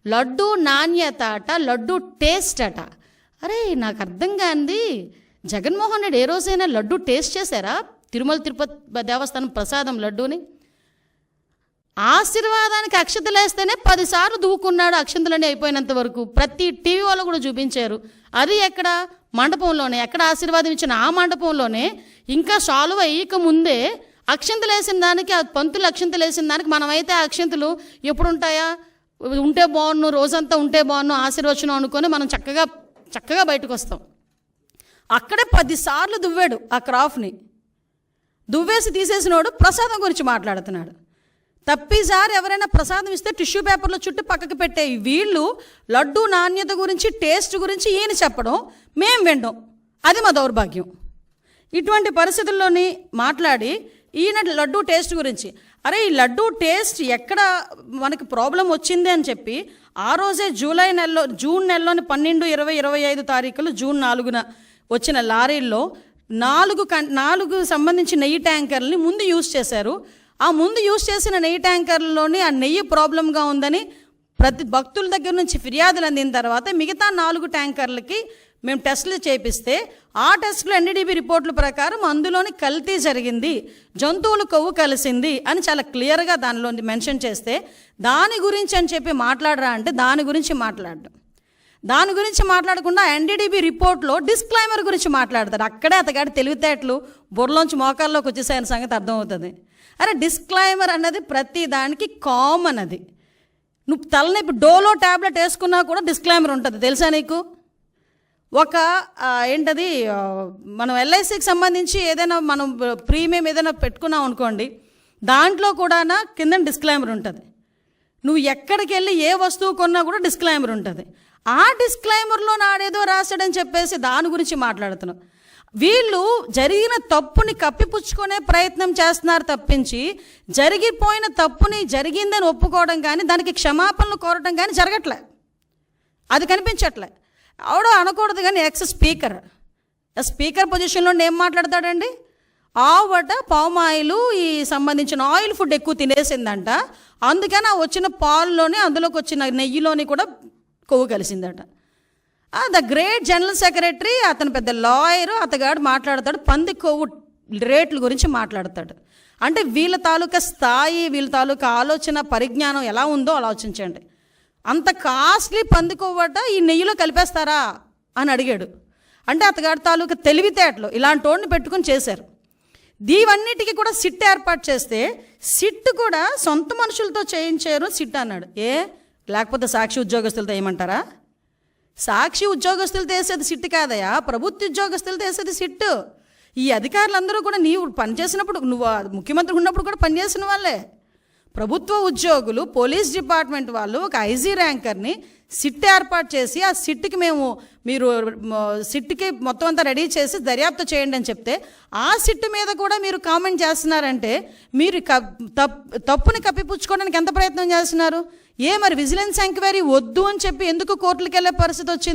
లడ్డు నాణ్యత అట, లడ్డు టేస్ట్ అట. అరే నాకు అర్థం కాంది, జగన్మోహన్ రెడ్డి ఏ రోజైనా లడ్డు టేస్ట్ చేశారా? తిరుమల తిరుపతి దేవస్థానం ప్రసాదం లడ్డూని ఆశీర్వాదానికి అక్షతలు వేస్తేనే 10 సార్లు దూకున్నాడు అక్షంతలన్నీ అయిపోయినంత వరకు. ప్రతి టీవీ వాళ్ళు కూడా చూపించారు. అది ఎక్కడ? మండపంలోనే. ఎక్కడ ఆశీర్వాదం ఇచ్చిన ఆ మండపంలోనే. ఇంకా సాల్వ్ అయ్యక ముందే అక్షంతలు వేసిన దానికి, ఆ పంతులు అక్షంతలు వేసిన దానికి మనమైతే ఆ అక్షంతలు ఎప్పుడు ఉంటాయా? ఉంటే బాగున్ను, రోజంతా ఉంటే బాగున్ను, ఆశీర్వచనం అనుకొని మనం చక్కగా బయటకు వస్తాం. అక్కడే 10 సార్లు దువ్వాడు ఆ క్రాఫ్ని. దువ్వేసి తీసేసినోడు ప్రసాదం గురించి మాట్లాడుతున్నాడు. తప్పిసారి ఎవరైనా ప్రసాదం ఇస్తే టిష్యూ పేపర్లో చుట్టూ పక్కకు పెట్టే వీళ్ళు లడ్డు నాణ్యత గురించి, టేస్ట్ గురించి ఈయన చెప్పడం, మేం వినడం, అది మా దౌర్భాగ్యం. ఇటువంటి పరిస్థితుల్లోని మాట్లాడి ఈయన లడ్డు టేస్ట్ గురించి, అరే ఈ లడ్డు టేస్ట్ ఎక్కడ మనకి ప్రాబ్లం వచ్చింది అని చెప్పి ఆ రోజే జూన్ నెలలోని 12, 20, 25 తారీఖులు, జూన్ 4న వచ్చిన లారీల్లో 4 సంబంధించి నెయ్యి ట్యాంకర్లని ముందు యూజ్ చేశారు. ఆ ముందు యూజ్ చేసిన నెయ్యి ట్యాంకర్లలోని ఆ నెయ్యి ప్రాబ్లంగా ఉందని ప్రతి భక్తుల దగ్గర నుంచి ఫిర్యాదులు అందిన తర్వాత మిగతా 4 ట్యాంకర్లకి మేము టెస్టులు చేపిస్తే ఆ టెస్టులు ఎన్డీడీబీ రిపోర్టుల ప్రకారం అందులోని కల్తీ జరిగింది, జంతువుల కొవ్వు కలిసింది అని చాలా క్లియర్గా దానిలో మెన్షన్ చేస్తే దాని గురించి అని చెప్పి మాట్లాడరా అంటే దాని గురించి మాట్లాడకుండా ఎన్డీడీబీ రిపోర్ట్లో డిస్క్లైమర్ గురించి మాట్లాడతారు. అక్కడే అతగాడి తెలివితేటలు బుర్రలోంచి మోకాల్లోకి వచ్చేసాయని సంగతి అర్థమవుతుంది. అరే డిస్క్లైమర్ అన్నది ప్రతి దానికి కామన్. అది నువ్వు తలనొప్పి డోలో ట్యాబ్లెట్ వేసుకున్నా కూడా డిస్క్లైమర్ ఉంటుంది, తెలుసా నీకు? ఏంటది, మనం ఎల్ఐసికి సంబంధించి ఏదైనా మనం ప్రీమియం ఏదైనా పెట్టుకున్నాం అనుకోండి, దాంట్లో కూడా కింద డిస్క్లైమర్ ఉంటుంది. నువ్వు ఎక్కడికి వెళ్ళి ఏ వస్తువు కొన్నా కూడా డిస్క్లైమర్ ఉంటుంది. ఆ డిస్క్లైమర్లో నాడేదో రాశాడని చెప్పేసి దాని గురించి మాట్లాడుతున్నావు. వీళ్ళు జరిగిన తప్పుని కప్పిపుచ్చుకునే ప్రయత్నం చేస్తున్నారు తప్పించి జరిగిపోయిన తప్పుని జరిగిందని ఒప్పుకోవడం కానీ దానికి క్షమాపణలు కోరడం కానీ జరగట్లే, అది కనిపించట్లే. ఆవిడ అనకూడదు కానీ స్పీకర్ పొజిషన్లో ఏం మాట్లాడతాడండి? ఆవిడ పామాయిలు ఈ సంబంధించిన ఆయిల్ ఫుడ్ ఎక్కువ తినేసిందంట, అందుకని ఆ వచ్చిన పాలులోని అందులోకి వచ్చిన నెయ్యిలోని కూడా కొవ్వు కలిసిందట. ద గ్రేట్ జనరల్ సెక్రటరీ, అతను పెద్ద లాయరు, అతగాడు మాట్లాడతాడు పంది కొవ్వు రేట్ల గురించి మాట్లాడతాడు. అంటే వీళ్ళ తాలూకా స్థాయి, వీళ్ళ తాలూకా ఆలోచన పరిజ్ఞానం ఎలా ఉందో ఆలోచించండి. అంత కాస్ట్లీ పంది కొవ్వట ఈ నెయ్యిలో కలిపేస్తారా అని అడిగాడు. అంటే అతగాడి తాలూకా తెలివితేటలు ఇలాంటి వాడిని పెట్టుకుని చేశారు. దీవన్నిటికీ కూడా సిట్ ఏర్పాటు చేస్తే సిట్ కూడా సొంత మనుషులతో చేయించారు సిట్ అన్నాడు. లేకపోతే సాక్షి ఉద్యోగస్తులతో ఏమంటారా? సాక్షి ఉద్యోగస్తులతో వేసేది సిట్టు కాదయా, ప్రభుత్వ ఉద్యోగస్తులతో వేసేది సిట్టు. ఈ అధికారులందరూ కూడా నీవు పనిచేసినప్పుడు, నువ్వు ముఖ్యమంత్రి ఉన్నప్పుడు కూడా పనిచేసిన వాళ్ళే. ప్రభుత్వ ఉద్యోగులు, పోలీస్ డిపార్ట్మెంట్ వాళ్ళు ఒక ఐజీ ర్యాంకర్ని సిట్ ఏర్పాటు చేసి ఆ సిట్కి మీరు సిట్కి మొత్తం అంతా రెడీ చేసి దర్యాప్తు చేయండి అని చెప్తే ఆ సిట్టు మీద కూడా మీరు కామెంట్ చేస్తున్నారంటే మీరు తప్పుని కప్పిపుచ్చుకోవడానికి ఎంత ప్రయత్నం చేస్తున్నారు? మరి విజిలెన్స్ ఎంక్వైరీ వద్దు అని చెప్పి ఎందుకు కోర్టులకు వెళ్ళే పరిస్థితి వచ్చింది?